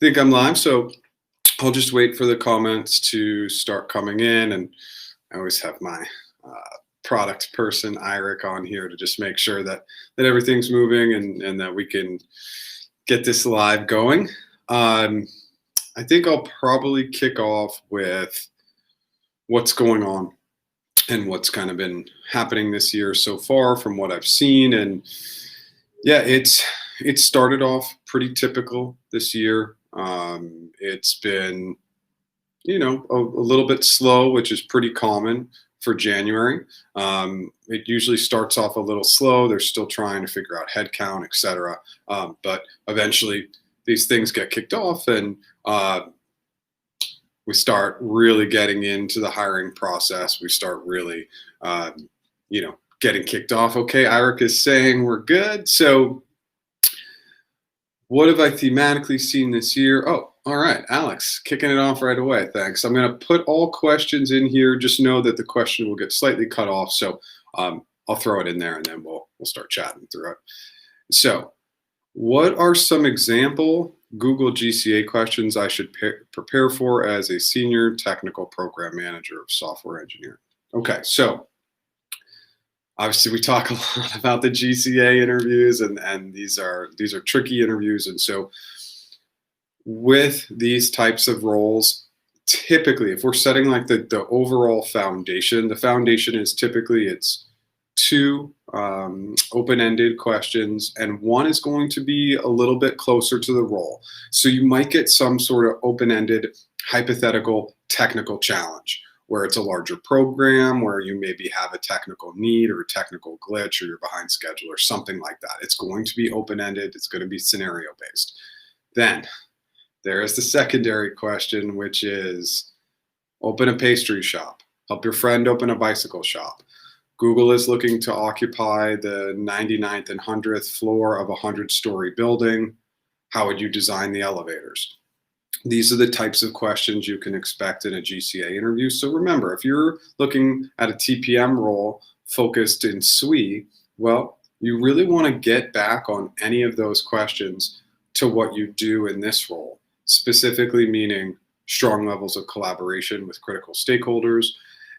Think I'm live, so I'll just wait for the comments to start coming in, and I always have my product person, Iric, on here to just make sure that everything's moving and that we can get this live going. Um, I think I'll probably kick off with what's going on and what's kind of been happening this year so far from what I've seen. And yeah, it started off pretty typical this year. It's been a little bit slow, which is pretty common for January. It usually starts off a little slow. They're still trying to figure out headcount, et cetera. But eventually these things get kicked off and we start really getting into the hiring process. We start really, getting kicked off. Okay, Iric is saying we're good. So what have I thematically seen this year? Oh, all right, Alex, kicking it off right away. Thanks. I'm going to put all questions in here. Just know that the question will get slightly cut off, so I'll throw it in there, and then we'll start chatting through it. So, what are some example Google GCA questions I should prepare for as a senior technical program manager of software engineering? Okay, so obviously we talk a lot about the GCA interviews, and these are tricky interviews, and so with these types of roles, typically if we're setting like the overall foundation, the foundation is typically it's two open-ended questions, and one is going to be a little bit closer to the role. So you might get some sort of open-ended hypothetical technical challenge where it's a larger program, where you maybe have a technical need or a technical glitch, or you're behind schedule or something like that. It's going to be open-ended. It's going to be scenario-based. Then there is the secondary question, which is open a pastry shop, help your friend open a bicycle shop. Google is looking to occupy the 99th and 100th floor of a 100-story building. How would you design the elevators? These are the types of questions you can expect in a GCA interview. So remember, if you're looking at a TPM role focused in SWE, well, you really want to get back on any of those questions to what you do in this role, specifically meaning strong levels of collaboration with critical stakeholders,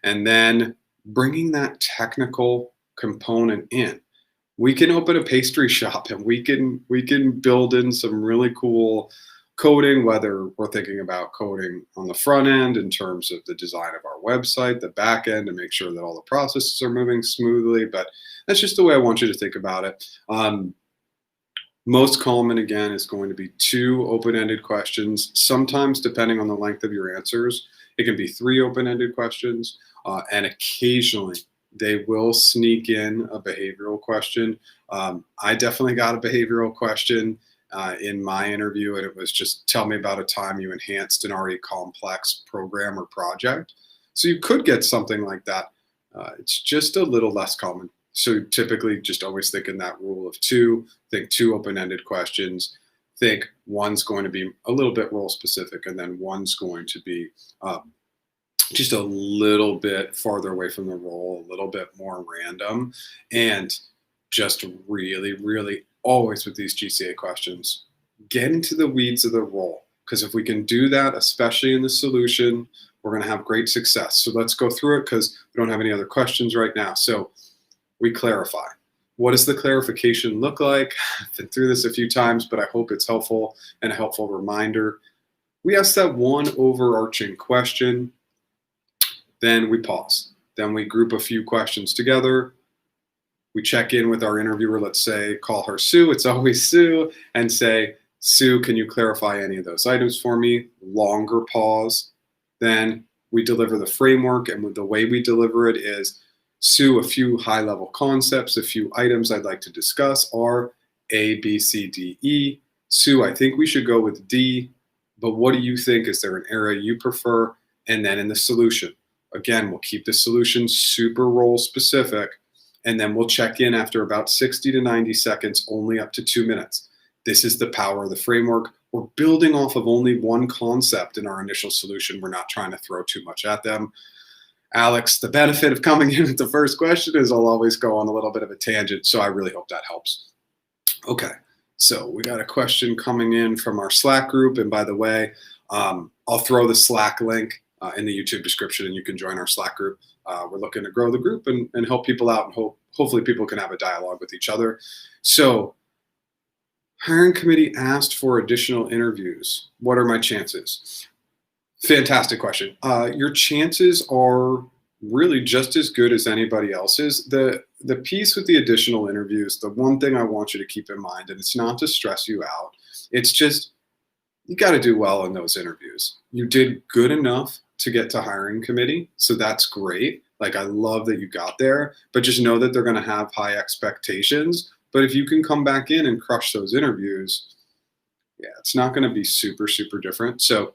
and then bringing that technical component in. We can open a pastry shop and we can build in some really cool coding, whether we're thinking about coding on the front end in terms of the design of our website, the back end to make sure that all the processes are moving smoothly. But that's just the way I want you to think about it. Most common, again, is going to be two open-ended questions. Sometimes, depending on the length of your answers, it can be three open-ended questions. And occasionally, they will sneak in a behavioral question. I definitely got a behavioral question in my interview, and it was just tell me about a time you enhanced an already complex program or project. So you could get something like that. It's just a little less common. So typically just always think in that rule of two, think two open-ended questions, think one's going to be a little bit role specific, and then one's going to be just a little bit farther away from the role, a little bit more random, and just really, really always with these GCA questions, get into the weeds of the role. Because if we can do that, especially in the solution, we're going to have great success. So let's go through it because we don't have any other questions right now. So we clarify. What does the clarification look like? I've been through this a few times, but I hope it's helpful and a helpful reminder. We ask that one overarching question, then we pause. Then we group a few questions together. We check in with our interviewer, let's say, call her Sue, it's always Sue, and say, Sue, can you clarify any of those items for me? Longer pause. Then we deliver the framework, and the way we deliver it is, Sue, a few high-level concepts, a few items I'd like to discuss are A, B, C, D, E. Sue, I think we should go with D, but what do you think? Is there an area you prefer? And then in the solution, again, we'll keep the solution super role specific, and then we'll check in after about 60 to 90 seconds, only up to 2 minutes. This is the power of the framework. We're building off of only one concept in our initial solution. We're not trying to throw too much at them. Alex, the benefit of coming in with the first question is I'll always go on a little bit of a tangent, so I really hope that helps. Okay, So we got a question coming in from our Slack group. And by the way, I'll throw the Slack link in the YouTube description and you can join our Slack group. We're looking to grow the group and help people out, and hopefully people can have a dialogue with each other. So hiring committee asked for additional interviews. What are my chances? Fantastic question. Your chances are really just as good as anybody else's. The piece with the additional interviews, the one thing I want you to keep in mind, and it's not to stress you out, it's just you got to do well in those interviews. You did good enough to get to hiring committee, so that's great. Like, I love that you got there, but just know that they're going to have high expectations. But if you can come back in and crush those interviews, yeah, it's not going to be super, super different. So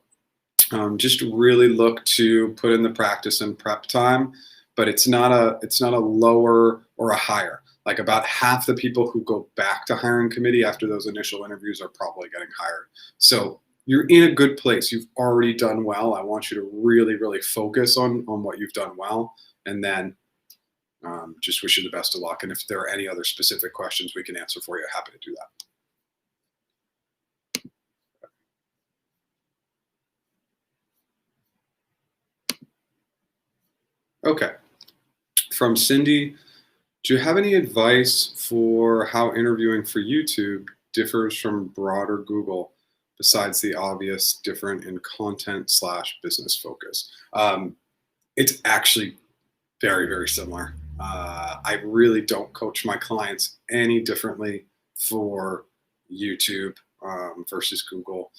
just really look to put in the practice and prep time, but it's not a lower or a higher. Like, about half the people who go back to hiring committee after those initial interviews are probably getting hired. So you're in a good place. You've already done well. I want you to really, really focus on what you've done well, and then just wish you the best of luck. And if there are any other specific questions we can answer for you, happy to do that. Okay, from Cindy, do you have any advice for how interviewing for YouTube differs from broader Google besides the obvious different in content / business focus? It's actually very, very similar. I really don't coach my clients any differently for YouTube versus Google.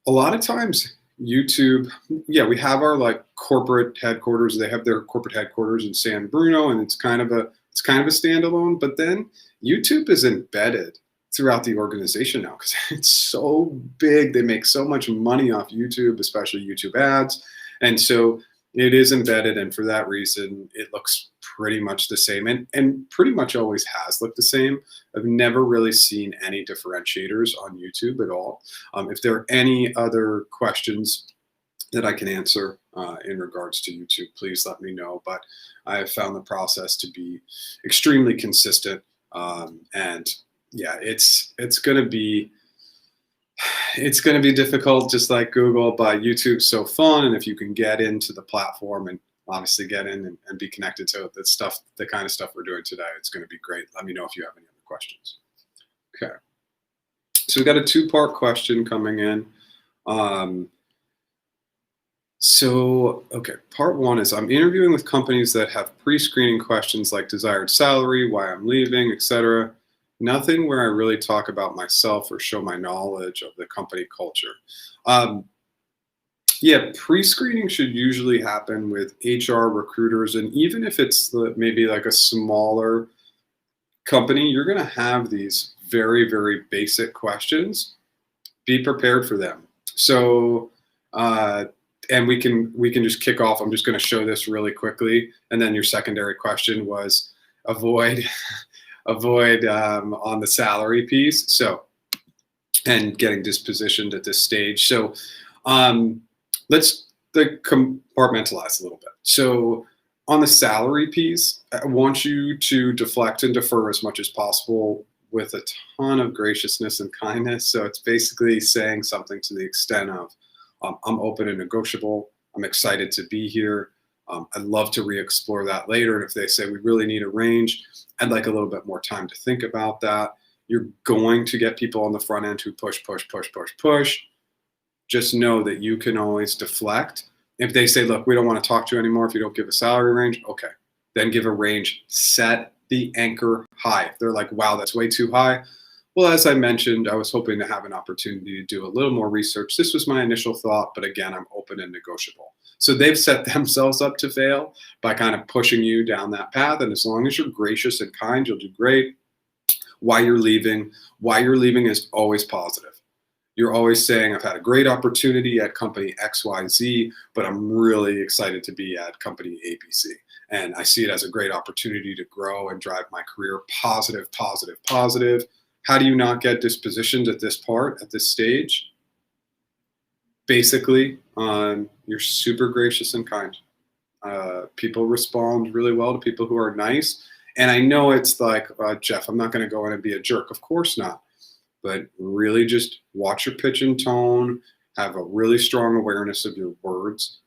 A lot of times YouTube, yeah, we have our like corporate headquarters. They have their corporate headquarters in San Bruno, and it's kind of a standalone. But then YouTube is embedded throughout the organization now because it's so big. They make so much money off YouTube, especially YouTube ads, and so it is embedded. And for that reason, it looks pretty much the same, and pretty much always has looked the same. I've never really seen any differentiators on YouTube at all. If there are any other questions that I can answer in regards to YouTube, please let me know. But I have found the process to be extremely consistent. And yeah, it's going to be difficult, just like Google, but YouTube's so fun. And if you can get into the platform and obviously get in and be connected to the kind of stuff we're doing today, it's going to be great. Let me know if you have any other questions. Okay. So we got a two-part question coming in. Okay, part one is, I'm interviewing with companies that have pre-screening questions like desired salary, why I'm leaving, etc. Nothing where I really talk about myself or show my knowledge of the company culture. Yeah, pre-screening should usually happen with HR recruiters, and even if it's maybe like a smaller company, you're going to have these very, very basic questions. Be prepared for them. So, and we can just kick off. I'm just going to show this really quickly, and then your secondary question was avoid on the salary piece. So, and getting dispositioned at this stage. So, let's compartmentalize a little bit. So on the salary piece, I want you to deflect and defer as much as possible with a ton of graciousness and kindness. So it's basically saying something to the extent of, I'm open and negotiable. I'm excited to be here. I'd love to re-explore that later. And if they say we really need a range, I'd like a little bit more time to think about that. You're going to get people on the front end who push. Just know that you can always deflect. If they say, look, we don't want to talk to you anymore if you don't give a salary range, okay, then give a range. Set the anchor high. If they're like, wow, that's way too high. Well, as I mentioned, I was hoping to have an opportunity to do a little more research. This was my initial thought, but again, I'm open and negotiable. So they've set themselves up to fail by kind of pushing you down that path. And as long as you're gracious and kind, you'll do great. Why you're leaving is always positive. You're always saying, I've had a great opportunity at company XYZ, but I'm really excited to be at company ABC. And I see it as a great opportunity to grow and drive my career. Positive. How do you not get dispositioned at this stage? Basically, you're super gracious and kind. People respond really well to people who are nice. And I know it's like, Jeff, I'm not going to go in and be a jerk. Of course not. but really just watch your pitch and tone, have a really strong awareness of your words.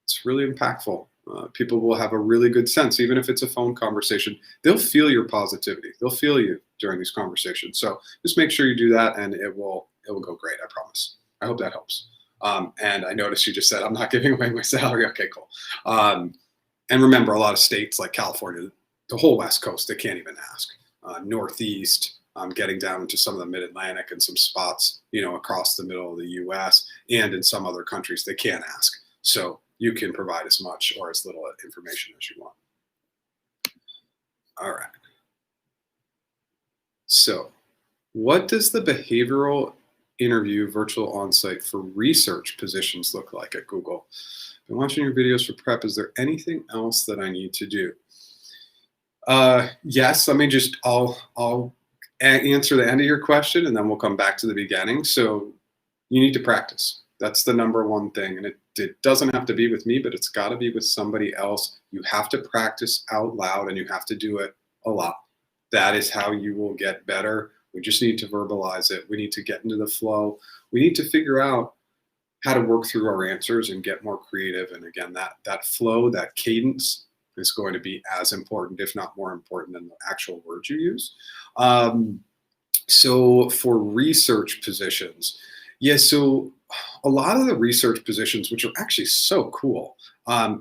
It's really impactful. People will have a really good sense, even if it's a phone conversation. They'll feel your positivity. They'll feel you during these conversations. So just make sure you do that, and it will go great. I promise. I hope that helps. And I noticed you just said I'm not giving away my salary. Okay, cool. And remember, a lot of states like California, the whole West Coast, they can't even ask. Northeast, getting down into some of the Mid-Atlantic and some spots, across the middle of the U.S. and in some other countries, they can't ask. So you can provide as much or as little information as you want. All right. So what does the behavioral interview virtual onsite for research positions look like at Google? I've been watching your videos for prep. Is there anything else that I need to do? Yes, let me just, I'll answer the end of your question and then we'll come back to the beginning. So you need to practice. That's the number one thing. And it doesn't have to be with me, but it's got to be with somebody else. You have to practice out loud and you have to do it a lot. That is how you will get better. We just need to verbalize it. We need to get into the flow. We need to figure out how to work through our answers and get more creative. And again, that flow, that cadence is going to be as important, if not more important, than the actual words you use. So for research positions, so a lot of the research positions, which are actually so cool,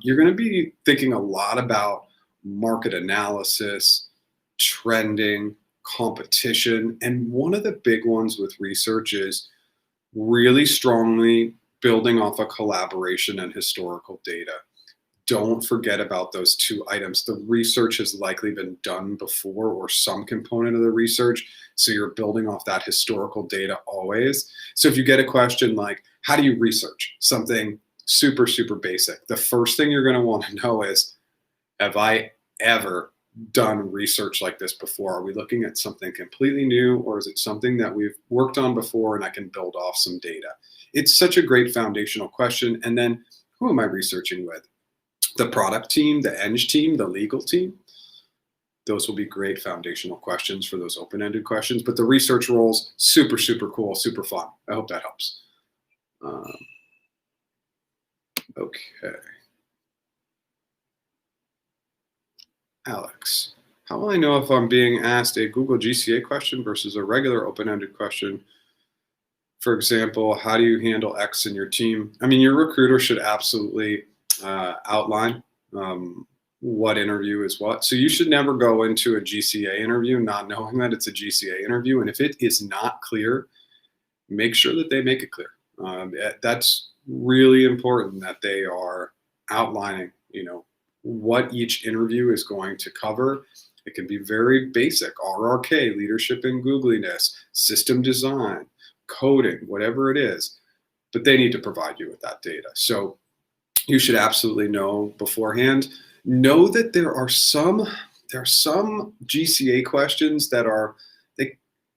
you're going to be thinking a lot about market analysis, trending, competition. And one of the big ones with research is really strongly building off a collaboration and historical data. Don't forget about those two items. The research has likely been done before or some component of the research. So you're building off that historical data always. So if you get a question like, how do you research something super, super basic? The first thing you're going to want to know is, have I ever done research like this before? Are we looking at something completely new, or is it something that we've worked on before and I can build off some data? It's such a great foundational question. And then who am I researching with? The product team, the eng team, the legal team. Those will be great foundational questions for those open-ended questions. But the research roles, super, super cool, super fun. I hope that helps. Okay. Alex, how will I know if I'm being asked a Google GCA question versus a regular open-ended question? For example, how do you handle X in your team? I mean, your recruiter should absolutely outline what interview is what. So you should never go into a GCA interview not knowing that it's a GCA interview. And if it is not clear, make sure that they make it clear. That's really important, that they are outlining, what each interview is going to cover. It can be very basic, RRK, leadership and Googliness, system design, coding, whatever it is, but they need to provide you with that data. So you should absolutely know beforehand. Know that there are some GCA questions that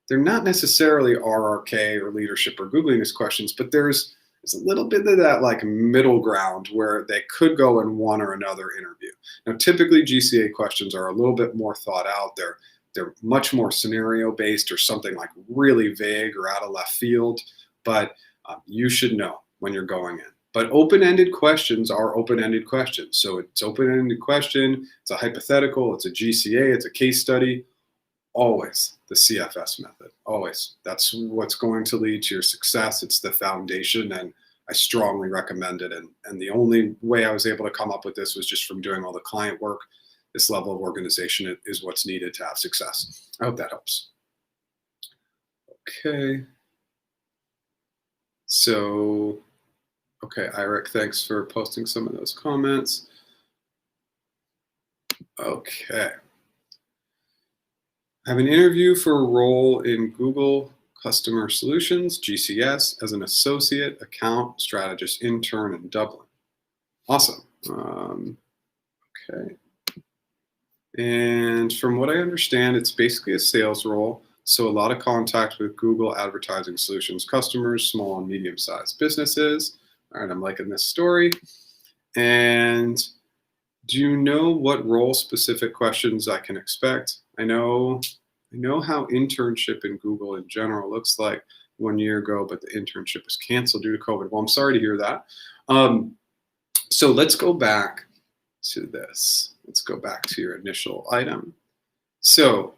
they're not necessarily RRK or leadership or Googliness questions, but there's a little bit of that like middle ground where they could go in one or another interview. Now, typically GCA questions are a little bit more thought out. They're much more scenario based or something like really vague or out of left field, but you should know when you're going in. But open-ended questions are open-ended questions. So it's open-ended question, it's a hypothetical, it's a GCA, it's a case study. Always the CFS method, always. That's what's going to lead to your success. It's the foundation, and I strongly recommend it. And the only way I was able to come up with this was just from doing all the client work. This level of organization is what's needed to have success. I hope that helps. Okay. So, okay, Eric, thanks for posting some of those comments. Okay. I have an interview for a role in Google Customer Solutions, GCS, as an associate account strategist intern in Dublin. Awesome. Okay. And from what I understand, it's basically a sales role. So a lot of contact with Google Advertising Solutions customers, small and medium-sized businesses. All right, I'm liking this story. And do you know what role-specific questions I can expect? I know I know how internship in Google in general looks like 1 year ago, but the internship was canceled due to COVID. Well, I'm sorry to hear that. So let's go back to this. Let's go back to your initial item. So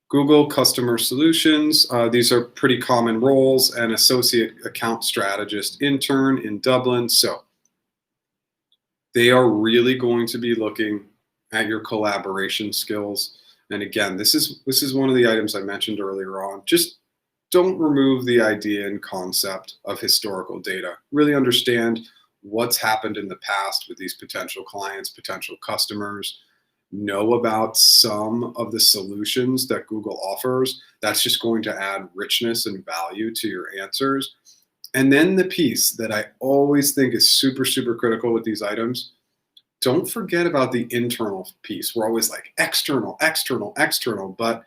Google Customer Solutions, these are pretty common roles, an associate account strategist intern in Dublin. So they are really going to be looking at your collaboration skills. And again, this is one of the items I mentioned earlier on. Just don't remove the idea and concept of historical data. Really understand what's happened in the past with these potential clients, potential customers. Know about some of the solutions that Google offers. That's just going to add richness and value to your answers. And then the piece that I always think is super, super critical with these items, don't forget about the internal piece. We're always like external, external, external, but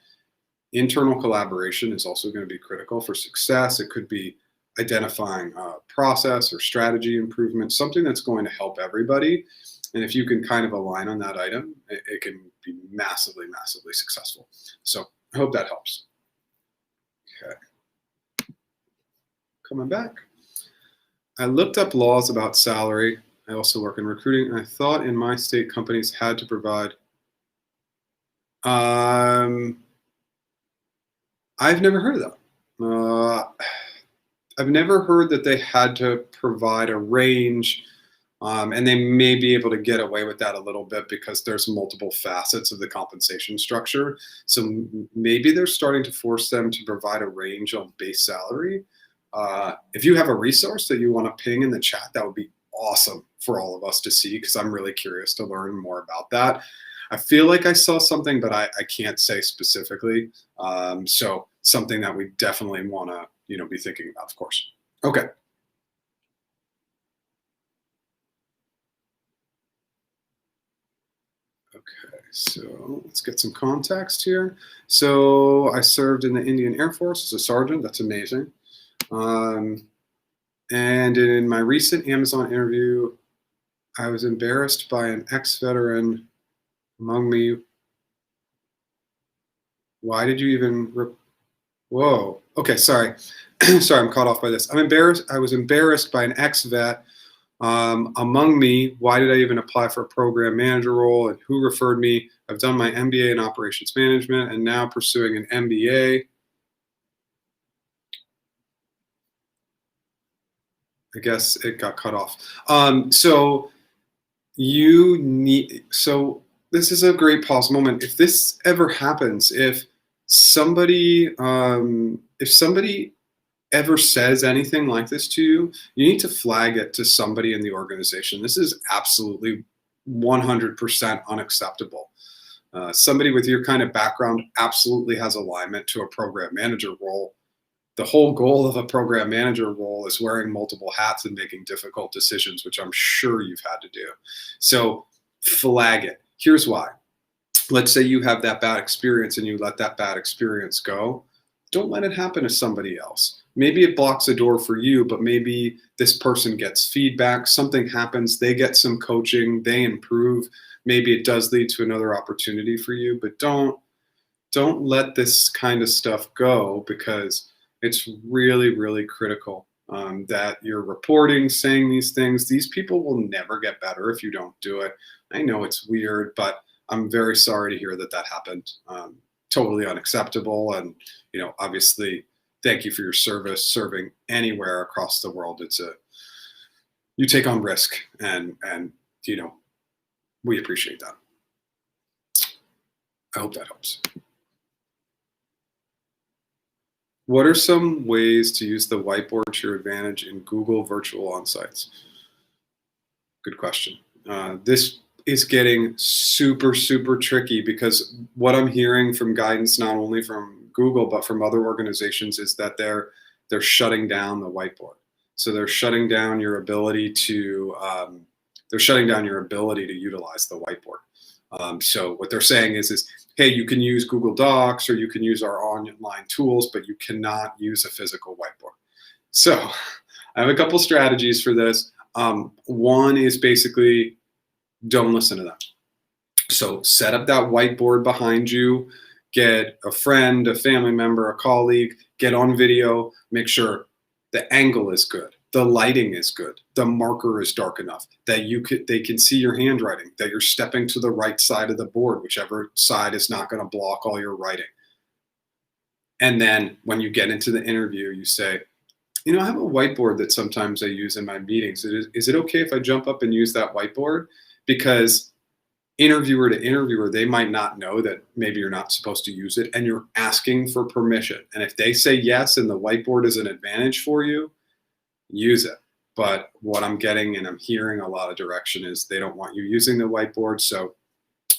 internal collaboration is also going to be critical for success. It could be identifying process or strategy improvement, something that's going to help everybody. And if you can kind of align on that item, it can be massively, massively successful. So I hope that helps. Okay. Coming back. I looked up laws about salary. I also work in recruiting. I thought in my state companies had to provide. I've never heard of that. I've never heard that they had to provide a range, and they may be able to get away with that a little bit because there's multiple facets of the compensation structure. So maybe they're starting to force them to provide a range on base salary. If you have a resource that you want to ping in the chat, that would be awesome for all of us to see, because I'm really curious to learn more about that. I feel like I saw something, but I can't say specifically. So something that we definitely want to, be thinking about, of course. Okay. Okay, so let's get some context here. So I served in the Indian Air Force as a sergeant. That's amazing. And in my recent Amazon interview, I was embarrassed by an ex-veteran among me. Why did you even? Whoa. Okay, sorry. Sorry, I'm caught off by this. I'm embarrassed. I was embarrassed by an ex-vet among me. Why did I even apply for a program manager role, and who referred me? I've done my MBA in operations management and now pursuing an MBA. I guess it got cut off. So this is a great pause moment. If this ever happens, if somebody ever says anything like this to you, you need to flag it to somebody in the organization. This is absolutely 100% unacceptable. Somebody with your kind of background absolutely has alignment to a program manager role. The whole goal of a program manager role is wearing multiple hats and making difficult decisions, which I'm sure you've had to do. So flag it. Here's why. Let's say you have that bad experience and you let that bad experience go. Don't let it happen to somebody else. Maybe it blocks a door for you, but maybe this person gets feedback, something happens, they get some coaching, they improve. Maybe it does lead to another opportunity for you, but don't let this kind of stuff go, because it's really, really critical that you're reporting, saying these things. These people will never get better if you don't do it. I know it's weird, but I'm very sorry to hear that that happened. Totally unacceptable. And, obviously, thank you for your service, serving anywhere across the world. You take on risk, and we appreciate that. I hope that helps. What are some ways to use the whiteboard to your advantage in Google virtual onsites? Good question. This is getting super, super tricky, because what I'm hearing from guidance, not only from Google, but from other organizations, is that they're shutting down the whiteboard. So they're shutting down your ability to utilize the whiteboard. So what they're saying is, hey, you can use Google Docs or you can use our online tools, but you cannot use a physical whiteboard. So I have a couple strategies for this. One is basically don't listen to them. So set up that whiteboard behind you. get a friend, a family member, a colleague, get on video, make sure the angle is good, the lighting is good, the marker is dark enough that they can see your handwriting, that you're stepping to the right side of the board, whichever side is not going to block all your writing. And then when you get into the interview, you say, I have a whiteboard that sometimes I use in my meetings. Is it okay if I jump up and use that whiteboard? Because interviewer to interviewer, they might not know that maybe you're not supposed to use it and you're asking for permission. And if they say yes and the whiteboard is an advantage for you, use it. But what I'm getting and I'm hearing a lot of direction is they don't want you using the whiteboard. So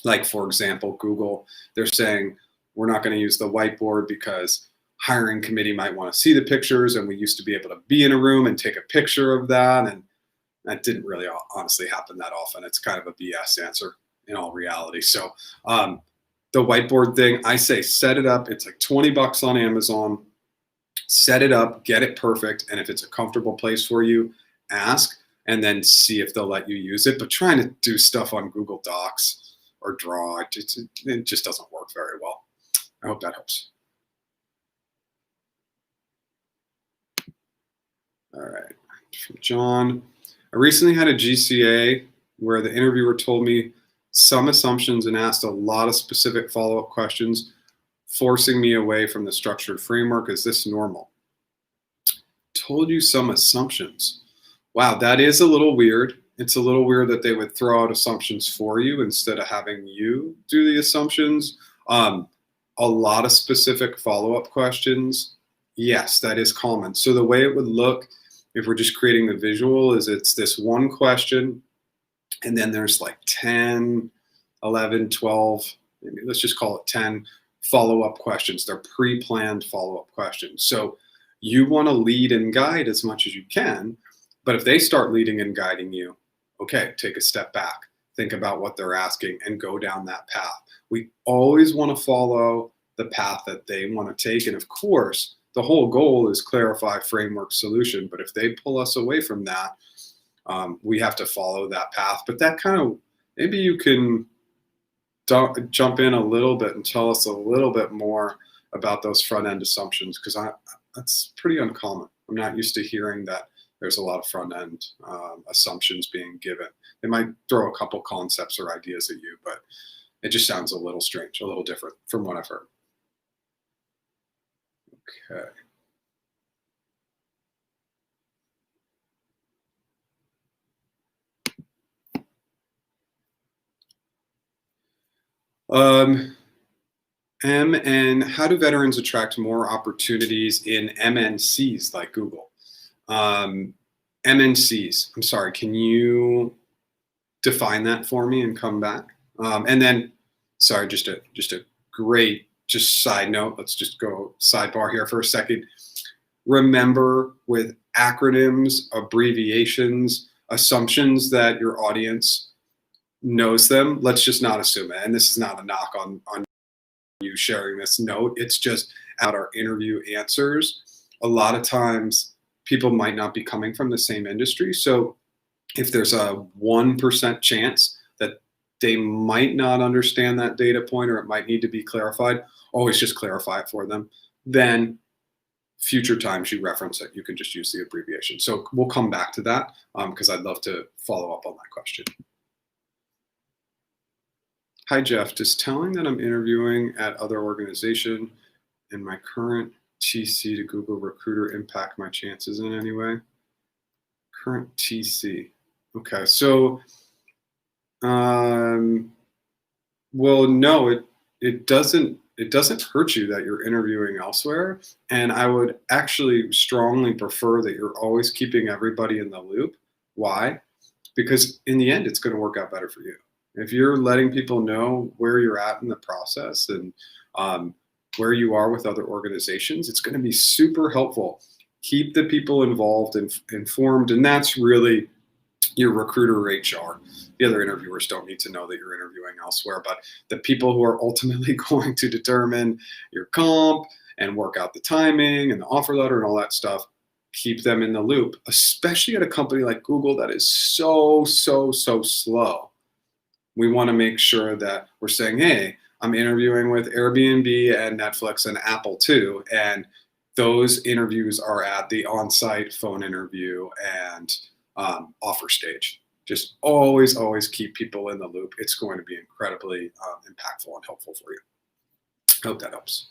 like, for example, Google, they're saying, we're not going to use the whiteboard because hiring committee might want to see the pictures. And we used to be able to be in a room and take a picture of that. And that didn't really honestly happen that often. It's kind of a BS answer in all reality. So the whiteboard thing, I say set it up. It's like $20 on Amazon. Set it up, get it perfect. And if it's a comfortable place for you, ask and then see if they'll let you use it. But trying to do stuff on Google Docs or Draw, it just doesn't work very well. I hope that helps. All right, from John. I recently had a GCA where the interviewer told me some assumptions and asked a lot of specific follow-up questions, forcing me away from the structured framework. Is this normal? Told you some assumptions. Wow, that is a little weird. It's a little weird that they would throw out assumptions for you instead of having you do the assumptions. A lot of specific follow-up questions. Yes, that is common. So the way it would look if we're just creating the visual is it's this one question and then there's like 10, 11, 12, maybe let's just call it 10 follow-up questions. They're pre-planned follow-up questions. So you want to lead and guide as much as you can, but if they start leading and guiding you, okay, take a step back, think about what they're asking and go down that path. We always want to follow the path that they want to take. And of course, the whole goal is clarify framework solution. But if they pull us away from that, we have to follow that path. But that kind of, maybe you can jump in a little bit and tell us a little bit more about those front-end assumptions, because that's pretty uncommon. I'm not used to hearing that there's a lot of front-end assumptions being given. They might throw a couple concepts or ideas at you, but it just sounds a little strange, a little different from what I've heard. Okay. And how do veterans attract more opportunities in MNCs like Google? MNCs, I'm sorry, can you define that for me and come back? And then, sorry, just a great, side note, let's just go sidebar here for a second. Remember, with acronyms, abbreviations, assumptions that your audience knows them, let's just not assume it. And this is not a knock on you sharing this note. It's just out our interview answers. A lot of times people might not be coming from the same industry. So if there's a 1% chance that they might not understand that data point or it might need to be clarified, always just clarify it for them. Then future times you reference it, you can just use the abbreviation. So we'll come back to that because I'd love to follow up on that question. Hi, Jeff. Does telling that I'm interviewing at other organization and my current TC to Google Recruiter impact my chances in any way? Current TC. Okay, so, well, no, it doesn't hurt you that you're interviewing elsewhere. And I would actually strongly prefer that you're always keeping everybody in the loop. Why? Because in the end, it's going to work out better for you. If you're letting people know where you're at in the process and where you are with other organizations, it's going to be super helpful. Keep the people involved and informed, and that's really your recruiter or HR. The other interviewers don't need to know that you're interviewing elsewhere, but the people who are ultimately going to determine your comp and work out the timing and the offer letter and all that stuff, keep them in the loop, especially at a company like Google that is so slow. We want to make sure that we're saying, hey, I'm interviewing with Airbnb and Netflix and Apple too. And those interviews are at the on-site phone interview and offer stage. Just always keep people in the loop. It's going to be incredibly impactful and helpful for you. I hope that helps.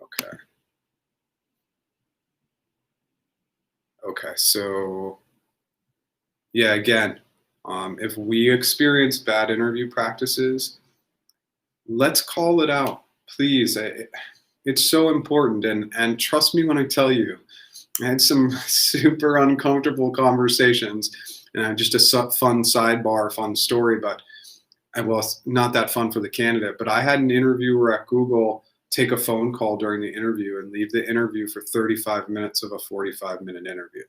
Okay. Okay, so yeah, again, if we experience bad interview practices, let's call it out, please. It's so important, and trust me when I tell you, I had some super uncomfortable conversations, and just a fun sidebar, fun story, but well, not that fun for the candidate. But I had an interviewer at Google take a phone call during the interview and leave the interview for 35 minutes of a 45-minute interview.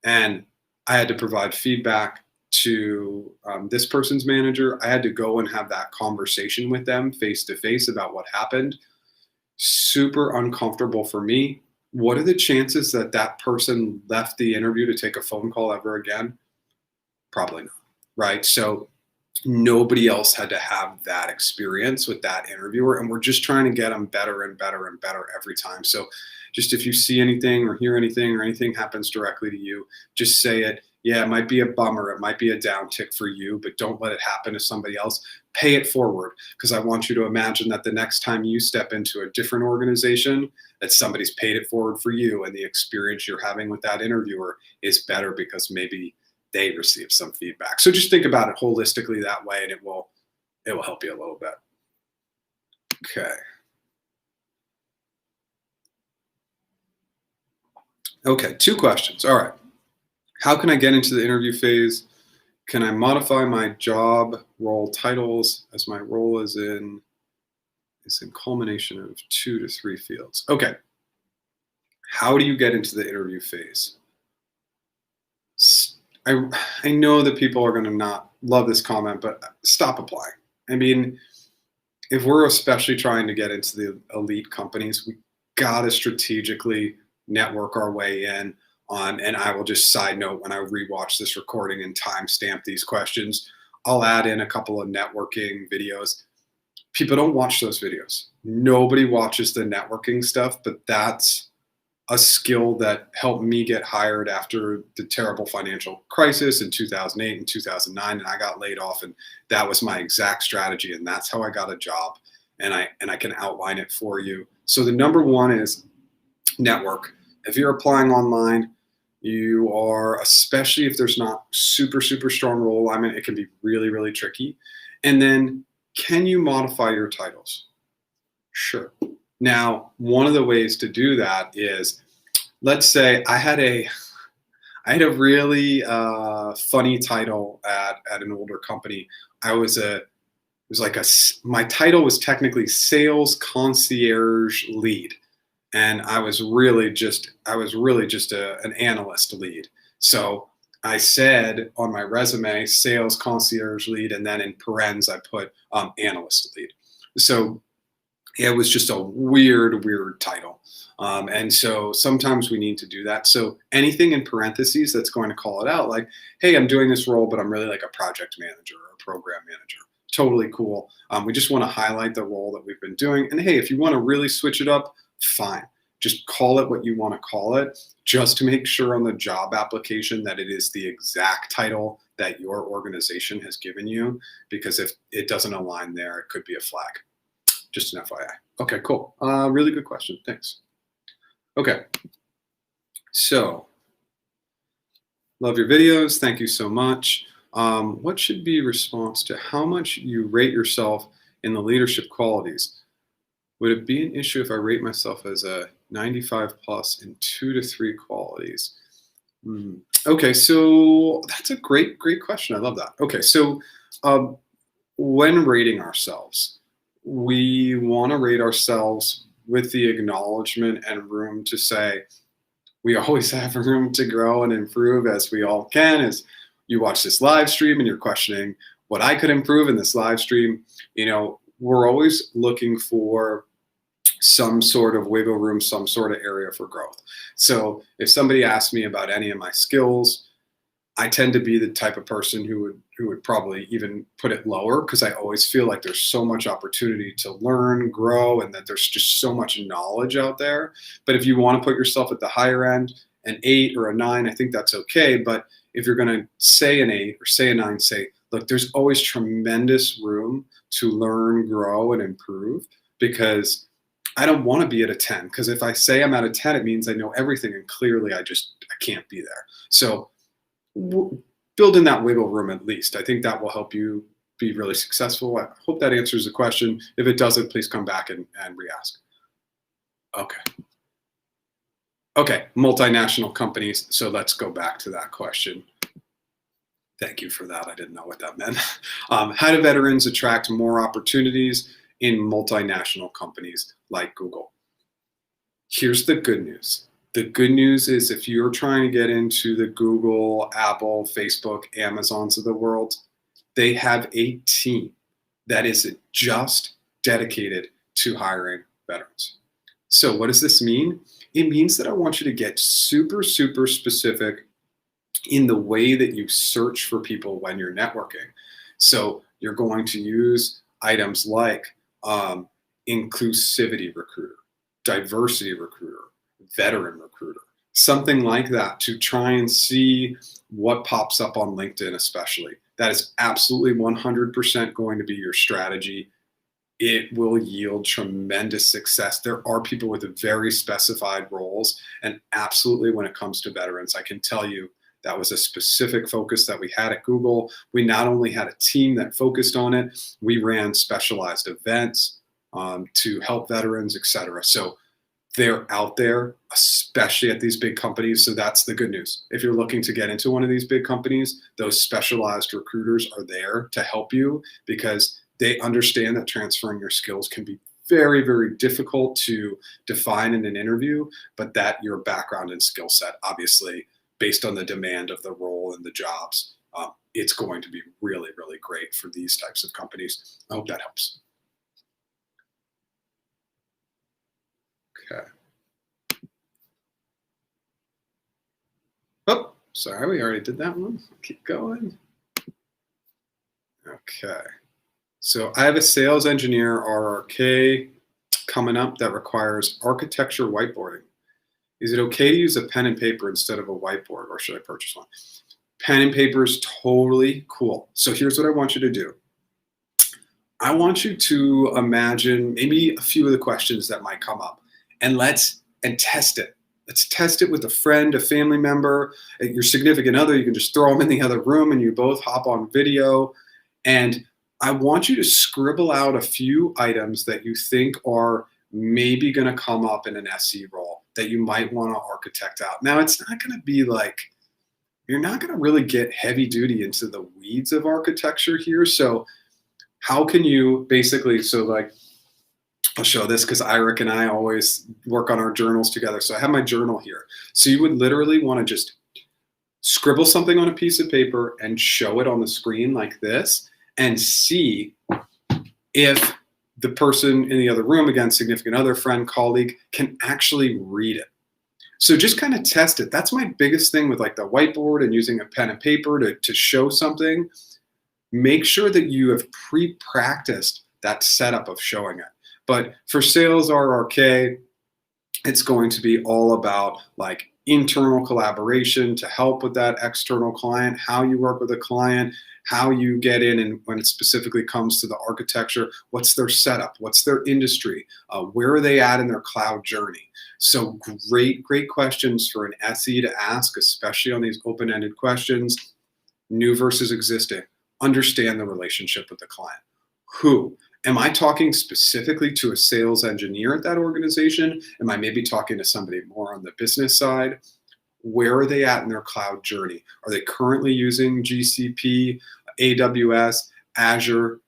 And I had to provide feedback to this person's manager. I had to go and have that conversation with them face to face about what happened. Super uncomfortable for me. What are the chances that that person left the interview to take a phone call ever again? Probably not, right? So nobody else had to have that experience with that interviewer, and we're just trying to get them better and better and better every time. So just if you see anything or hear anything or anything happens directly to you, just say it. Yeah, it might be a bummer, it might be a downtick for you, but don't let it happen to somebody else. Pay it forward, because I want you to imagine that the next time you step into a different organization, that somebody's paid it forward for you, and the experience you're having with that interviewer is better because maybe they receive some feedback. So just think about it holistically that way, and it will help you a little bit. Okay. Okay, 2 questions. All right. How can I get into the interview phase? Can I modify my job role titles as my role is in culmination of 2 to 3 fields? Okay. How do you get into the interview phase? I know that people are going to not love this comment, but stop applying. I mean, if we're especially trying to get into the elite companies, we got to strategically network our way in. And I will just side note, when I rewatch this recording and timestamp these questions, I'll add in a couple of networking videos. People don't watch those videos. Nobody watches the networking stuff, but that's a skill that helped me get hired after the terrible financial crisis in 2008 and 2009, and I got laid off, and that was my exact strategy, and that's how I got a job, and I can outline it for you. So the number one is network. If you're applying online, you are, especially if there's not super strong role alignment, it can be really tricky. And then, can you modify your titles? Sure. Now, one of the ways to do that is, let's say I had a really funny title at an older company. My title was technically sales concierge lead, and I was really just an analyst lead. So I said on my resume, sales concierge lead, and then in parens I put analyst lead. So it was just a weird title. And so sometimes we need to do that. So anything in parentheses that's going to call it out, like, hey, I'm doing this role, but I'm really like a project manager or a program manager. Totally cool. We just want to highlight the role that we've been doing. And hey, if you want to really switch it up, fine. Just call it what you want to call it, just to make sure on the job application that it is the exact title that your organization has given you, because if it doesn't align there, it could be a flag. Just an FYI. Okay, cool. Really good question. Thanks. Okay. So, love your videos. Thank you so much. What should be response to how much you rate yourself in the leadership qualities? Would it be an issue if I rate myself as a 95 plus in 2 to 3 qualities? Okay, so that's a great question. I love that. Okay, so when rating ourselves, we want to rate ourselves with the acknowledgement and room to say, we always have room to grow and improve, as we all can. As you watch this live stream and you're questioning what I could improve in this live stream, we're always looking for some sort of wiggle room, some sort of area for growth. So if somebody asks me about any of my skills, I tend to be the type of person who would probably even put it lower, because I always feel like there's so much opportunity to learn, grow, and that there's just so much knowledge out there. But if you want to put yourself at the higher end, an 8 or a 9, I think that's okay. But if you're going to say an 8 or say a 9, say, look, there's always tremendous room to learn, grow, and improve, because I don't want to be at a 10, because if I say I'm at a 10, it means I know everything, and clearly I can't be there. So build in that wiggle room at least. I think that will help you be really successful. I hope that answers the question. If it doesn't, please come back and re-ask. Okay. Okay, multinational companies. So let's go back to that question. Thank you for that. I didn't know what that meant. How do veterans attract more opportunities in multinational companies like Google? Here's the good news. The good news is, if you're trying to get into the Google, Apple, Facebook, Amazons of the world, they have a team that is just dedicated to hiring veterans. So what does this mean? It means that I want you to get super, super specific in the way that you search for people when you're networking. So you're going to use items like inclusivity recruiter, diversity recruiter, veteran recruiter, something like that, to try and see what pops up on LinkedIn especially. That is absolutely 100% going to be your strategy. It will yield tremendous success. There are people with very specified roles, and absolutely when it comes to veterans, I can tell you that was a specific focus that we had at Google. We not only had a team that focused on it, we ran specialized events to help veterans, etc. So they're out there, especially at these big companies. So that's the good news. If you're looking to get into one of these big companies, those specialized recruiters are there to help you, because they understand that transferring your skills can be very, very difficult to define in an interview, but that your background and skill set, obviously, based on the demand of the role and the jobs, it's going to be really, really great for these types of companies. I hope that helps. Okay. Oh, sorry, we already did that one. Keep going. Okay. So I have a sales engineer RRK coming up that requires architecture whiteboarding. Is it okay to use a pen and paper instead of a whiteboard, or should I purchase one? Pen and paper is totally cool. So here's what I want you to do. I want you to imagine maybe a few of the questions that might come up, and test it. Let's test it with a friend, a family member, your significant other. You can just throw them in the other room and you both hop on video. And I want you to scribble out a few items that you think are maybe going to come up in an SE role that you might want to architect out. Now, it's not going to be like, you're not going to really get heavy duty into the weeds of architecture here. So how can you basically, so like, I'll show this because Eric and I always work on our journals together. So I have my journal here. So you would literally want to just scribble something on a piece of paper and show it on the screen like this, and see if the person in the other room, again, significant other, friend, colleague, can actually read it. So just kind of test it. That's my biggest thing with like the whiteboard and using a pen and paper to show something. Make sure that you have pre-practiced that setup of showing it. But for sales RRK, it's going to be all about like internal collaboration to help with that external client, how you work with a client, how you get in, and when it specifically comes to the architecture, what's their setup, what's their industry, where are they at in their cloud journey. So great questions for an SE to ask, especially on these open-ended questions. New versus existing. Understand the relationship with the client. Who? Am I talking specifically to a sales engineer at that organization? Am I maybe talking to somebody more on the business side? Where are they at in their cloud journey? Are they currently using GCP, AWS, Azure?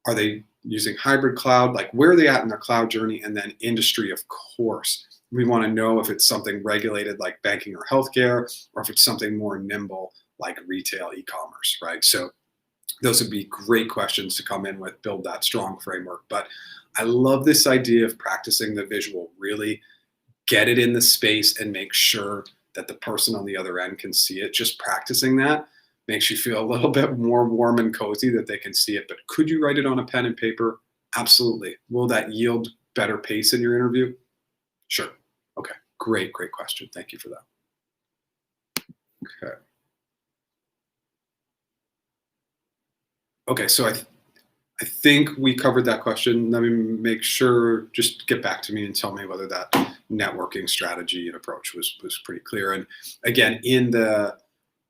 Are they using hybrid cloud? Like, where are they at in their cloud journey? And then industry, of course. We want to know if it's something regulated like banking or healthcare, or if it's something more nimble like retail, e-commerce, right? So those would be great questions to come in with, build that strong framework. But I love this idea of practicing the visual, really get it in the space and make sure that the person on the other end can see it. Just practicing that makes you feel a little bit more warm and cozy that they can see it. But could you write it on a pen and paper? Absolutely. Will that yield better pace in your interview? Sure. Okay. Great question. Thank you for that. Okay. Okay, so I think we covered that question. Let me make sure, just get back to me and tell me whether that networking strategy and approach was pretty clear. And again, in the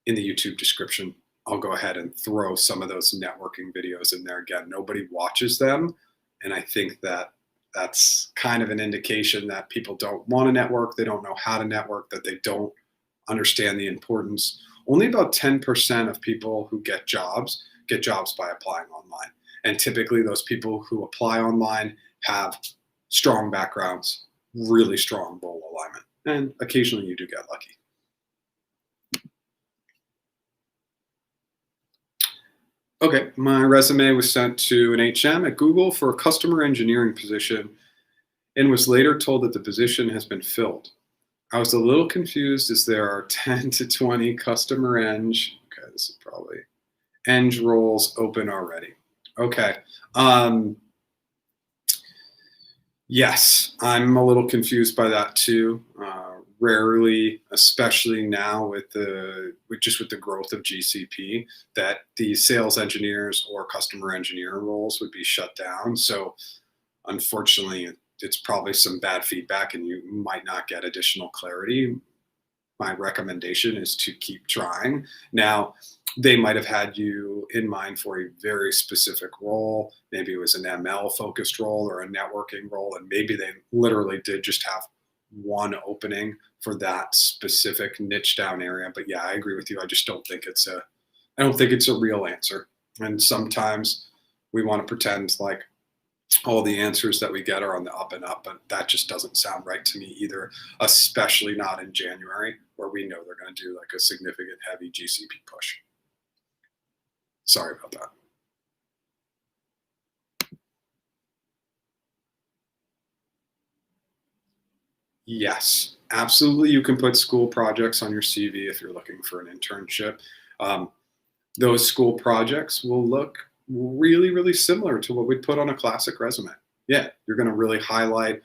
YouTube description, I'll go ahead and throw some of those networking videos in there. Again, nobody watches them. And I think that that's kind of an indication that people don't want to network. They don't know how to network, that they don't understand the importance. Only about 10% of people who get jobs by applying online. And typically those people who apply online have strong backgrounds, really strong role alignment. And occasionally you do get lucky. Okay, my resume was sent to an HM at Google for a customer engineering position and was later told that the position has been filled. I was a little confused as there are 10 to 20 customer eng, okay, this is probably eng roles open already. Okay. Yes, I'm a little confused by that too. Rarely, especially now with the growth of GCP, that the sales engineers or customer engineer roles would be shut down. So unfortunately, it's probably some bad feedback and you might not get additional clarity. My recommendation is to keep trying. Now, they might have had you in mind for a very specific role. Maybe it was an ML focused role or a networking role, and maybe they literally did just have one opening for that specific niche down area. But yeah, I agree with you. I just don't think it's a real answer. And sometimes we want to pretend like all the answers that we get are on the up and up, but that just doesn't sound right to me either, especially not in January, where we know they're going to do like a significant heavy GCP push. Sorry about that. Yes, absolutely. You can put school projects on your CV if you're looking for an internship. Those school projects will look really, really similar to what we'd put on a classic resume. Yeah, you're going to really highlight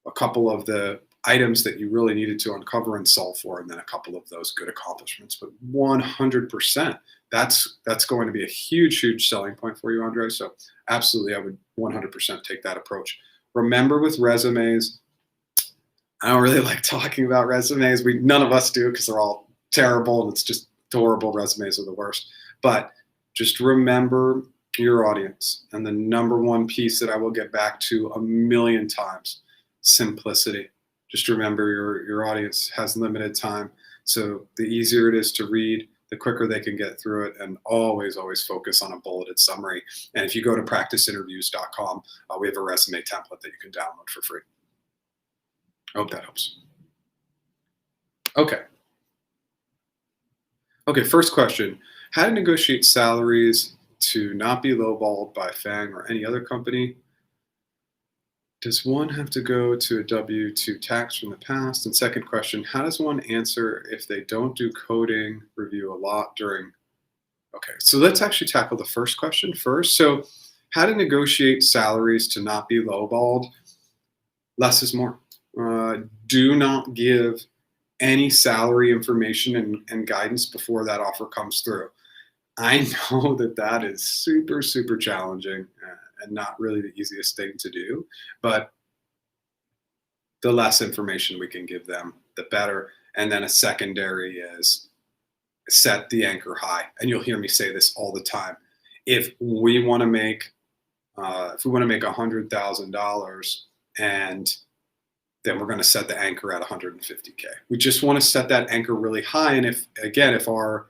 a couple of the items that you really needed to uncover and solve for, and then a couple of those good accomplishments. But 100%, that's going to be a huge selling point for you, Andre. So absolutely, I would 100% take that approach. Remember, with resumes, I don't really like talking about resumes. None of us do, because they're all terrible and it's just horrible. Resumes are the worst. But just remember your audience. And the number one piece that I will get back to a million times, simplicity. Just remember your audience has limited time. So the easier it is to read, the quicker they can get through it, and always focus on a bulleted summary. And if you go to practiceinterviews.com, we have a resume template that you can download for free. I hope that helps. Okay, first question. How to negotiate salaries to not be lowballed by FAANG or any other company? Does one have to go to a W-2 tax from the past? And second question, how does one answer if they don't do coding review a lot during? Okay, so let's actually tackle the first question first. So how to negotiate salaries to not be lowballed? Less is more. Do not give any salary information and guidance before that offer comes through. I know that is super challenging and not really the easiest thing to do, but the less information we can give them, the better. And then a secondary is set the anchor high. And you'll hear me say this all the time. If we want to make $100,000, and then we're going to set the anchor at 150K. We just want to set that anchor really high. And if our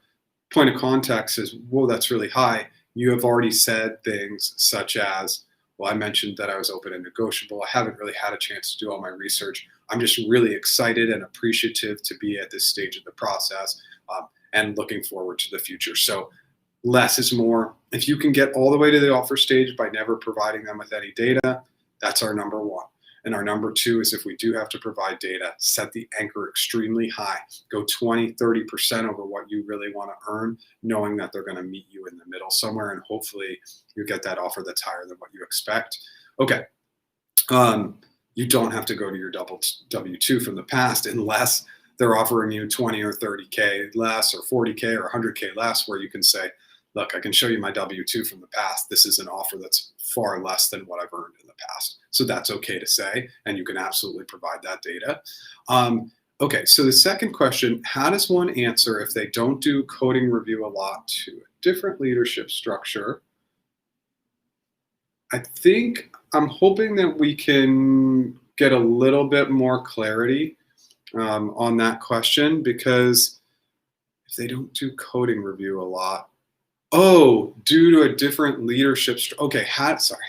point of contact says, whoa, that's really high, you have already said things such as, well, I mentioned that I was open and negotiable. I haven't really had a chance to do all my research. I'm just really excited and appreciative to be at this stage of the process, and looking forward to the future. So less is more. If you can get all the way to the offer stage by never providing them with any data, that's our number one. And our number two is if we do have to provide data, set the anchor extremely high. Go 20, 30% over what you really want to earn, knowing that they're going to meet you in the middle somewhere, and hopefully you get that offer that's higher than what you expect. Okay. You don't have to go to your W-2 from the past unless they're offering you 20 or 30K less or 40K or 100K less, where you can say, look, I can show you my W-2 from the past. This is an offer that's far less than what I've earned in the past. So that's okay to say, and you can absolutely provide that data. Okay, so the second question, how does one answer if they don't do coding review a lot to a different leadership structure? I think I'm hoping that we can get a little bit more clarity on that question, because if they don't do coding review a lot, oh, due to a different leadership, okay, sorry,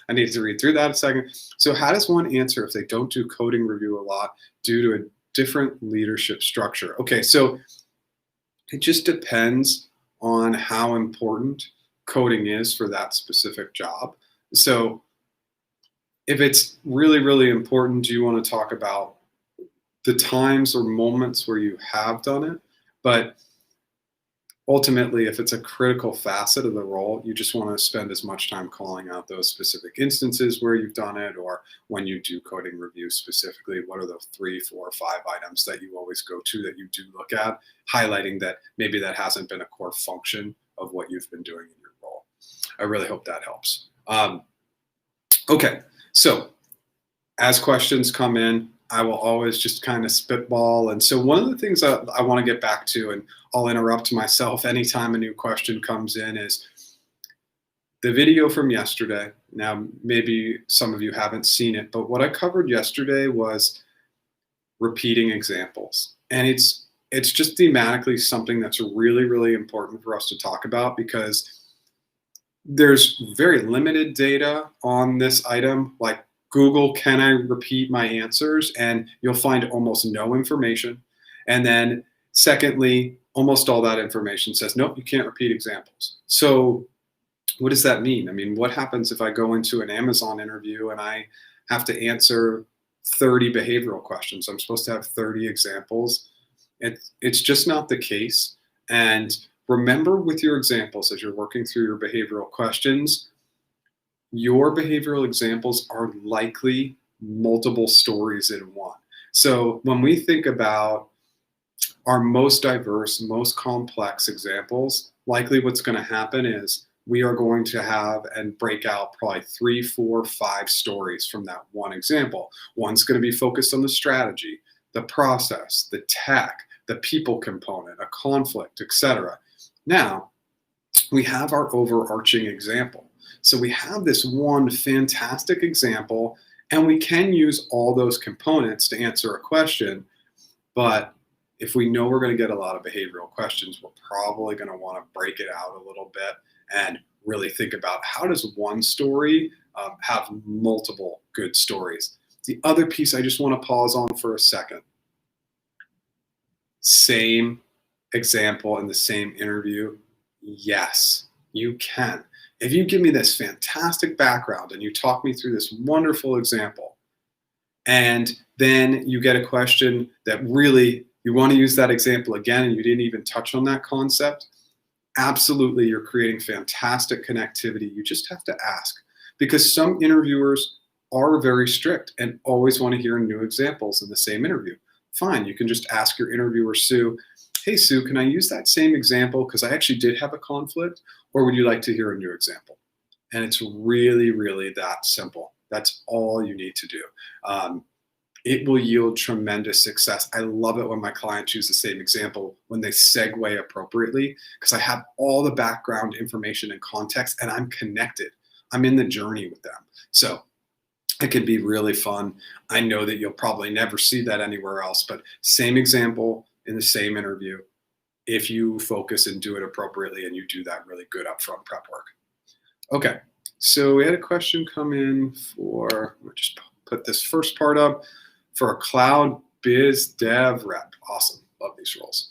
I need to read through that a second. So how does one answer if they don't do coding review a lot due to a different leadership structure? Okay, so it just depends on how important coding is for that specific job. So if it's really, really important, do you want to talk about the times or moments where you have done it? But ultimately, if it's a critical facet of the role, you just want to spend as much time calling out those specific instances where you've done it, or when you do coding reviews specifically, what are the 3, 4, 5 items that you always go to that you do look at, highlighting that maybe that hasn't been a core function of what you've been doing in your role. I really hope that helps. Okay, so as questions come in, I will always just kind of spitball. And so one of the things I want to get back to, and I'll interrupt myself anytime a new question comes in, is the video from yesterday. Now, maybe some of you haven't seen it, but what I covered yesterday was repeating examples. And it's just thematically something that's really, really important for us to talk about, because there's very limited data on this item. Like Google, can I repeat my answers? And you'll find almost no information. And then secondly, almost all that information says, nope, you can't repeat examples. So what does that mean? I mean, what happens if I go into an Amazon interview and I have to answer 30 behavioral questions? I'm supposed to have 30 examples. It's just not the case. And remember with your examples, as you're working through your behavioral questions, your behavioral examples are likely multiple stories in one. So when we think about our most diverse, most complex examples, likely what's going to happen is we are going to have and break out probably 3, 4, 5 stories from that one example. One's going to be focused on the strategy, the process, the tech, the people component, a conflict, etc. Now, we have our overarching example. So we have this one fantastic example, and we can use all those components to answer a question. But if we know we're going to get a lot of behavioral questions, we're probably going to want to break it out a little bit and really think about, how does one story have multiple good stories? The other piece I just want to pause on for a second. Same example in the same interview? Yes, you can. If you give me this fantastic background and you talk me through this wonderful example, and then you get a question that really you want to use that example again and you didn't even touch on that concept, absolutely, you're creating fantastic connectivity. You just have to ask, because some interviewers are very strict and always want to hear new examples in the same interview. Fine, you can just ask your interviewer, Sue, hey, Sue, can I use that same example because I actually did have a conflict, or would you like to hear a new example? And it's really, really that simple. That's all you need to do. It will yield tremendous success. I love it when my clients use the same example when they segue appropriately, because I have all the background information and context and I'm connected. I'm in the journey with them. So it can be really fun. I know that you'll probably never see that anywhere else, but same example in the same interview, if you focus and do it appropriately and you do that really good upfront prep work. Okay, so we had a question come in for, we'll just put this first part up, for a cloud biz dev rep. Awesome, love these roles.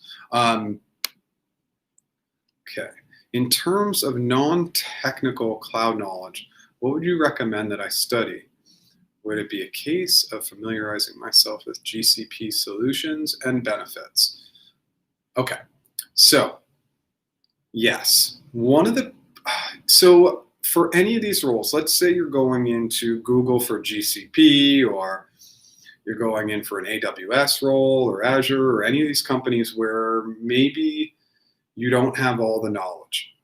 Okay, in terms of non-technical cloud knowledge, what would you recommend that I study? Would it be a case of familiarizing myself with GCP solutions and benefits? Okay, so yes, so for any of these roles, let's say you're going into Google for GCP, or you're going in for an AWS role or Azure or any of these companies where maybe you don't have all the knowledge.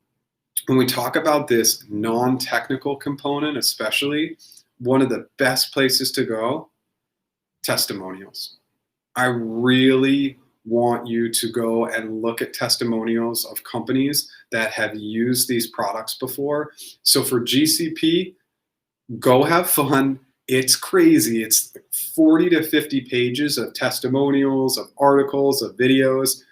When we talk about this non-technical component, especially, one of the best places to go, testimonials. I really want you to go and look at testimonials of companies that have used these products before. So for GCP, go have fun. It's crazy. It's 40 to 50 pages of testimonials, of articles, of videos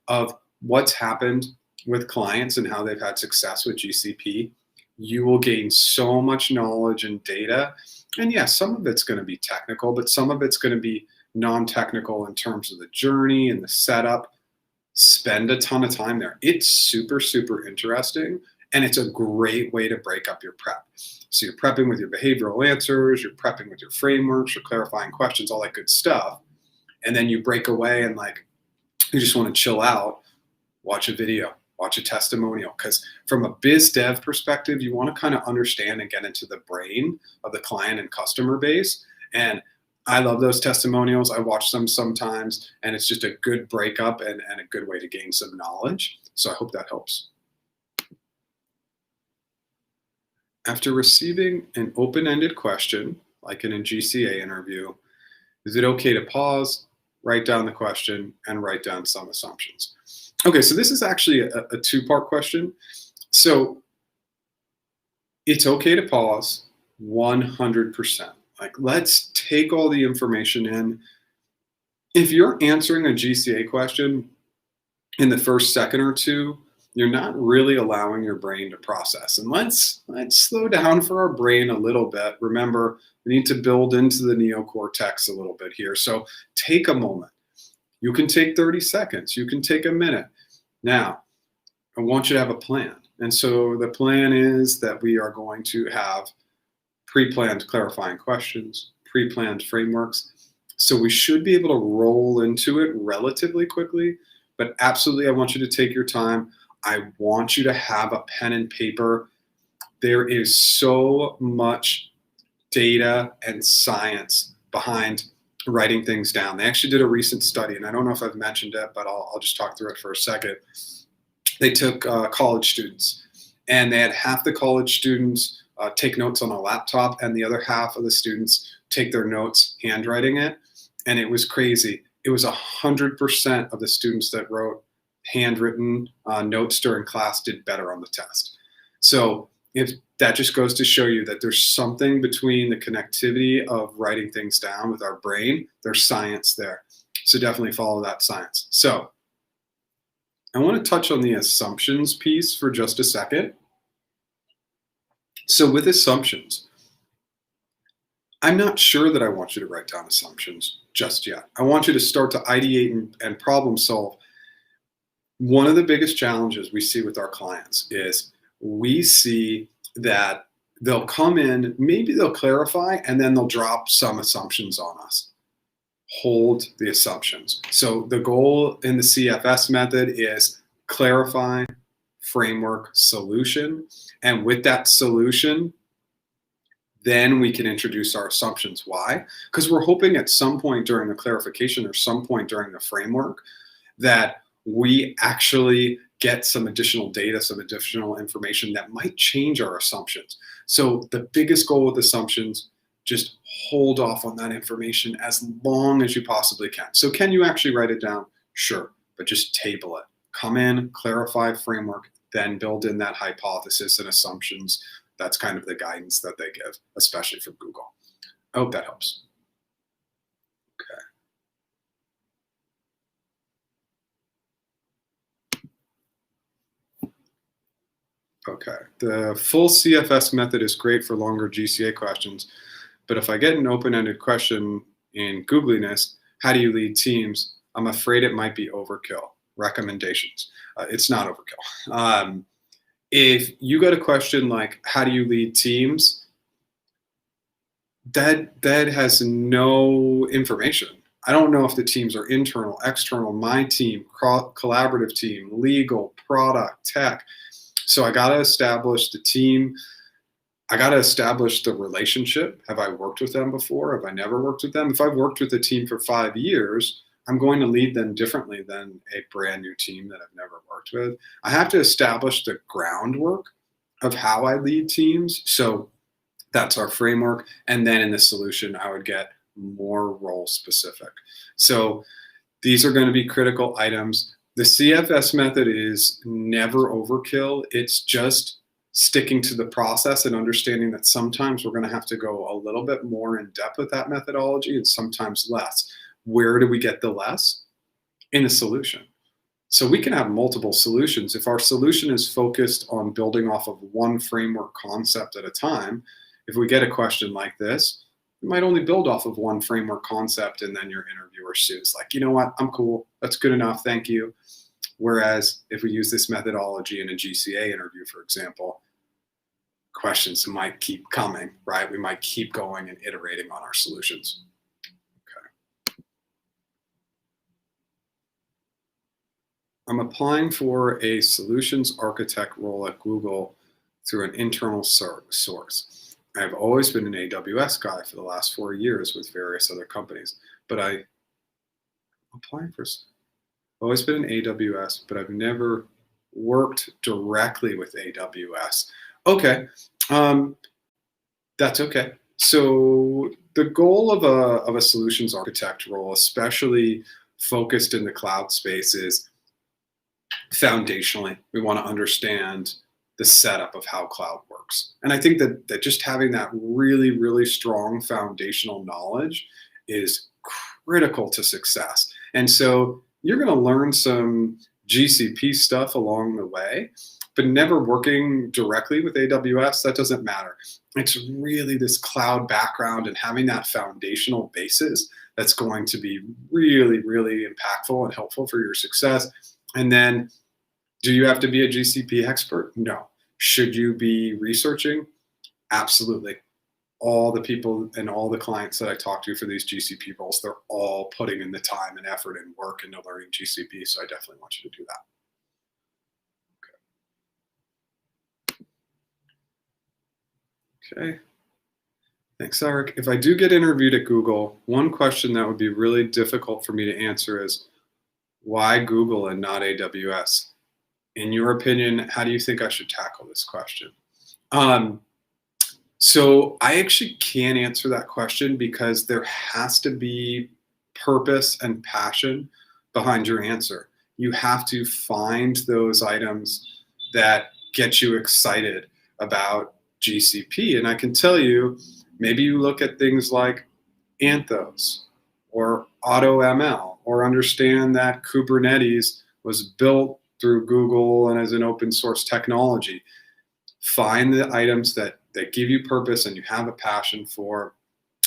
of what's happened with clients and how they've had success with GCP. You will gain so much knowledge and data. And yes, some of it's going to be technical, but some of it's going to be non-technical in terms of the journey and the setup. Spend a ton of time there. It's super, super interesting. And it's a great way to break up your prep. So you're prepping with your behavioral answers, you're prepping with your frameworks, you're clarifying questions, all that good stuff. And then you break away and you just want to chill out, watch a video, watch a testimonial. Because from a biz dev perspective, you want to kind of understand and get into the brain of the client and customer base. And I love those testimonials. I watch them sometimes, and it's just a good breakup and a good way to gain some knowledge. So I hope that helps. After receiving an open-ended question, like in a GCA interview, is it okay to pause, write down the question, and write down some assumptions? Okay, so this is actually a two-part question. So it's okay to pause 100%. Let's take all the information in. If you're answering a GCA question in the first second or two, you're not really allowing your brain to process. And let's slow down for our brain a little bit. Remember, we need to build into the neocortex a little bit here. So take a moment. You can take 30 seconds. You can take a minute. Now, I want you to have a plan. And so the plan is that we are going to have pre-planned clarifying questions, pre-planned frameworks. So we should be able to roll into it relatively quickly, but absolutely I want you to take your time. I want you to have a pen and paper. There is so much data and science behind writing things down. They actually did a recent study, and I don't know if I've mentioned it, but I'll just talk through it for a second. They took college students, and they had half the college students take notes on a laptop, and the other half of the students take their notes handwriting it. And it was crazy. It was 100% of the students that wrote handwritten notes during class did better on the test. So if that just goes to show you that there's something between the connectivity of writing things down with our brain, there's science there. So definitely follow that science. So I want to touch on the assumptions piece for just a second. So with assumptions, I'm not sure that I want you to write down assumptions just yet. I want you to start to ideate and problem solve. One of the biggest challenges we see with our clients is we see that they'll come in, maybe they'll clarify, and then they'll drop some assumptions on us. Hold the assumptions. So the goal in the CFS method is clarify, framework, solution. And with that solution, then we can introduce our assumptions. Why? Because we're hoping at some point during the clarification or some point during the framework that we actually get some additional data, some additional information that might change our assumptions. So the biggest goal with assumptions, just hold off on that information as long as you possibly can. So can you actually write it down? Sure, but just table it. Come in, clarify framework, then build in that hypothesis and assumptions. That's kind of the guidance that they give, especially for Google. I hope that helps. Okay. The full CFS method is great for longer GCA questions, but if I get an open-ended question in Googliness, how do you lead teams? I'm afraid it might be overkill. Recommendations. It's not overkill. If you got a question like, how do you lead teams? that has no information. I don't know if the teams are internal, external, my team, collaborative team, legal, product, tech. So I got to establish the team. I got to establish the relationship. Have I worked with them before? Have I never worked with them? If I've worked with a team for 5 years, I'm going to lead them differently than a brand new team that I've never worked with. I have to establish the groundwork of how I lead teams. So that's our framework. And then in the solution, I would get more role specific. So these are going to be critical items. The CFS method is never overkill. It's just sticking to the process and understanding that sometimes we're going to have to go a little bit more in depth with that methodology and sometimes less. Where do we get the less? In the solution. So we can have multiple solutions. If our solution is focused on building off of one framework concept at a time, if we get a question like this, you might only build off of one framework concept, and then your interviewer is like, you know what, I'm cool. That's good enough. Thank you. Whereas if we use this methodology in a GCA interview, for example, questions might keep coming, right? We might keep going and iterating on our solutions. Okay. I'm applying for a solutions architect role at Google through an internal source. I've always been an AWS guy for the last 4 years with various other companies, but I'm applying for, always been an AWS, but I've never worked directly with AWS. Okay, that's okay. So the goal of a solutions architect role, especially focused in the cloud space, is foundationally, we want to understand the setup of how cloud works. And I think that just having that really, really strong foundational knowledge is critical to success. And so you're going to learn some GCP stuff along the way, but never working directly with AWS, that doesn't matter. It's really this cloud background and having that foundational basis that's going to be really, really impactful and helpful for your success. And then, do you have to be a GCP expert? No. Should you be researching? Absolutely. All the people and all the clients that I talk to for these GCP roles, they're all putting in the time and effort and work into learning GCP. So I definitely want you to do that. Okay. Thanks, Eric. If I do get interviewed at Google, one question that would be really difficult for me to answer is, why Google and not AWS? In your opinion, how do you think I should tackle this question? So I actually can't answer that question because there has to be purpose and passion behind your answer. You have to find those items that get you excited about GCP. And I can tell you, maybe you look at things like Anthos or AutoML, or understand that Kubernetes was built through Google and as an open source technology. Find the items that give you purpose and you have a passion for.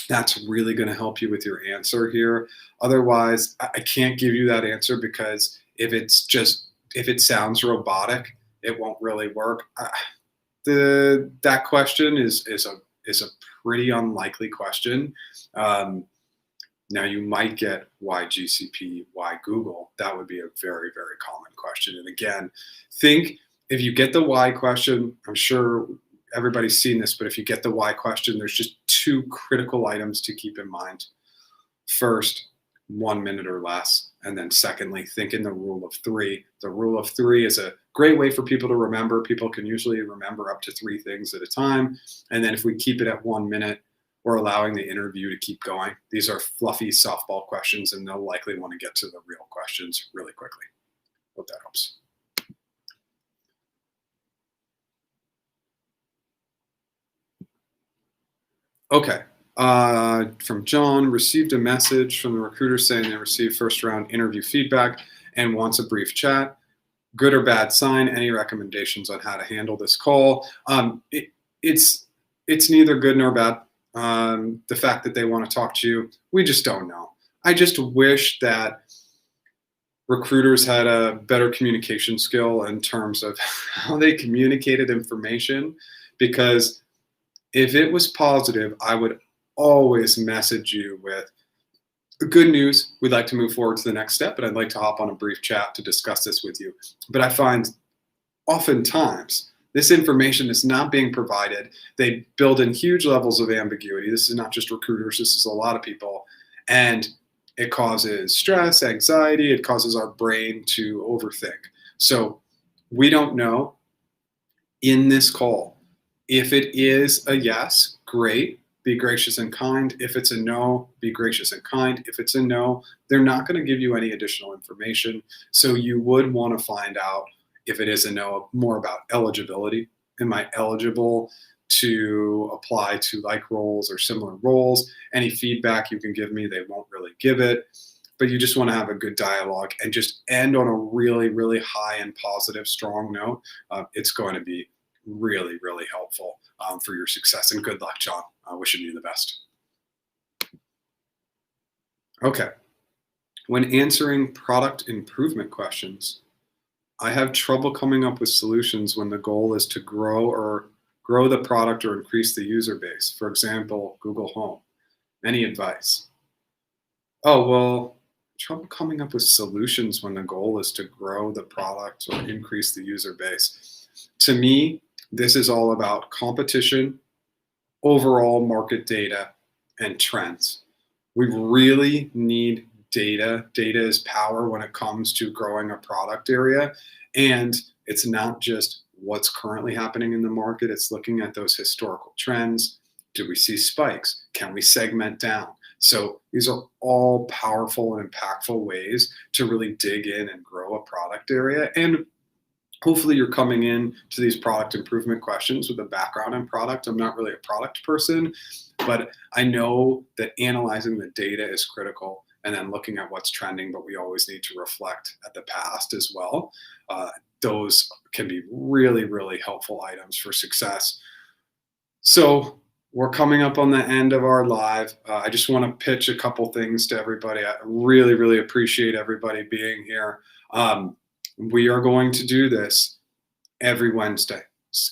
That's really going to help you with your answer here. Otherwise, I can't give you that answer because if it sounds robotic, it won't really work. That question is a pretty unlikely question. Now you might get why GCP, why Google. That would be a very, very common question. And again, think if you get the why question, I'm sure everybody's seen this, but if you get the why question, there's just two critical items to keep in mind. First, 1 minute or less. And then secondly, think in the rule of three. The rule of three is a great way for people to remember. People can usually remember up to 3 things at a time. And then if we keep it at 1 minute, we're allowing the interview to keep going. These are fluffy softball questions, and they'll likely want to get to the real questions really quickly. Hope that helps. Okay. From John, received a message from the recruiter saying they received first round interview feedback and wants a brief chat. Good or bad sign? Any recommendations on how to handle this call? It's neither good nor bad. The fact that they want to talk to you, we just don't know. I just wish that recruiters had a better communication skill in terms of how they communicated information, because if it was positive, I would always message you with good news. We'd like to move forward to the next step, but I'd like to hop on a brief chat to discuss this with you. But I find oftentimes this information is not being provided. They build in huge levels of ambiguity. This is not just recruiters, this is a lot of people. And it causes stress, anxiety, it causes our brain to overthink. So we don't know in this call. If it is a yes, great, be gracious and kind. If it's a no, be gracious and kind. If it's a no, they're not going to give you any additional information. So you would want to find out, if it is a no, more about eligibility. Am I eligible to apply to like roles or similar roles? Any feedback you can give me, they won't really give it. But you just want to have a good dialogue and just end on a really, really high and positive, strong note. It's going to be really, really helpful for your success. And good luck, John. Wishing you the best. Okay. When answering product improvement questions, I have trouble coming up with solutions when the goal is to grow the product or increase the user base. For example, Google Home. Any advice? Oh, well, trouble coming up with solutions when the goal is to grow the product or increase the user base. To me, this is all about competition, overall market data, and trends. We really need data. Data is power when it comes to growing a product area. And it's not just what's currently happening in the market. It's looking at those historical trends. Do we see spikes? Can we segment down? So these are all powerful and impactful ways to really dig in and grow a product area. And hopefully you're coming in to these product improvement questions with a background in product. I'm not really a product person, but I know that analyzing the data is critical, and then looking at what's trending, but we always need to reflect at the past as well. Those can be really, really helpful items for success. So we're coming up on the end of our live. I just want to pitch a couple things to everybody. I really, really appreciate everybody being here. We are going to do this every Wednesday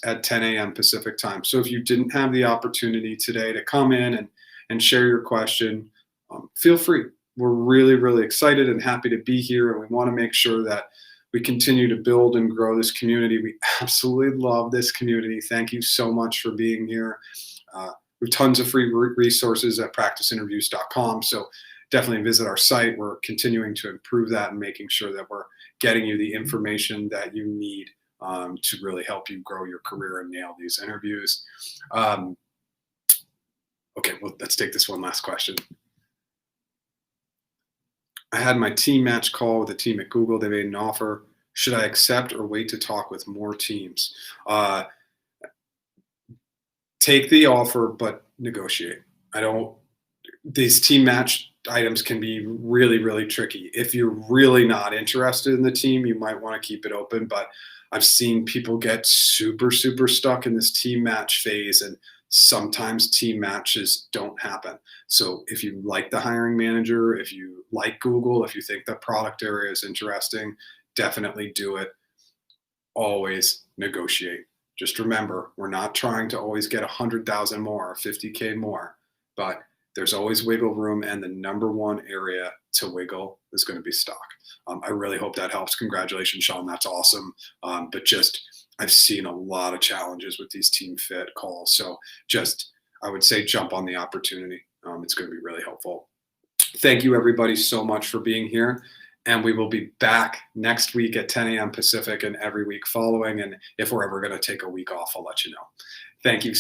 at 10 a.m. Pacific time. So if you didn't have the opportunity today to come in and share your question, feel free. We're really, really excited and happy to be here, and we want to make sure that we continue to build and grow this community. We absolutely love this community. Thank you so much for being here. We have tons of free resources at practiceinterviews.com, so definitely visit our site. We're continuing to improve that and making sure that we're getting you the information that you need to really help you grow your career and nail these interviews. Okay, well, let's take this one last question. I had my team match call with a team at Google. They made an offer. Should I accept or wait to talk with more teams? Take the offer, but negotiate. These team match items can be really, really tricky. If you're really not interested in the team, you might want to keep it open, but I've seen people get super, super stuck in this team match phase, and sometimes team matches don't happen. So if you like the hiring manager, if you like Google, if you think the product area is interesting, definitely do it. Always negotiate. Just remember, we're not trying to always get 100,000 more or 50K more, but there's always wiggle room, and the number one area to wiggle is going to be stock. I really hope that helps. Congratulations, Sean. That's awesome. But I've seen a lot of challenges with these team fit calls. So I would say jump on the opportunity. It's going to be really helpful. Thank you, everybody, so much for being here. And we will be back next week at 10 a.m. Pacific and every week following. And if we're ever going to take a week off, I'll let you know. Thank you.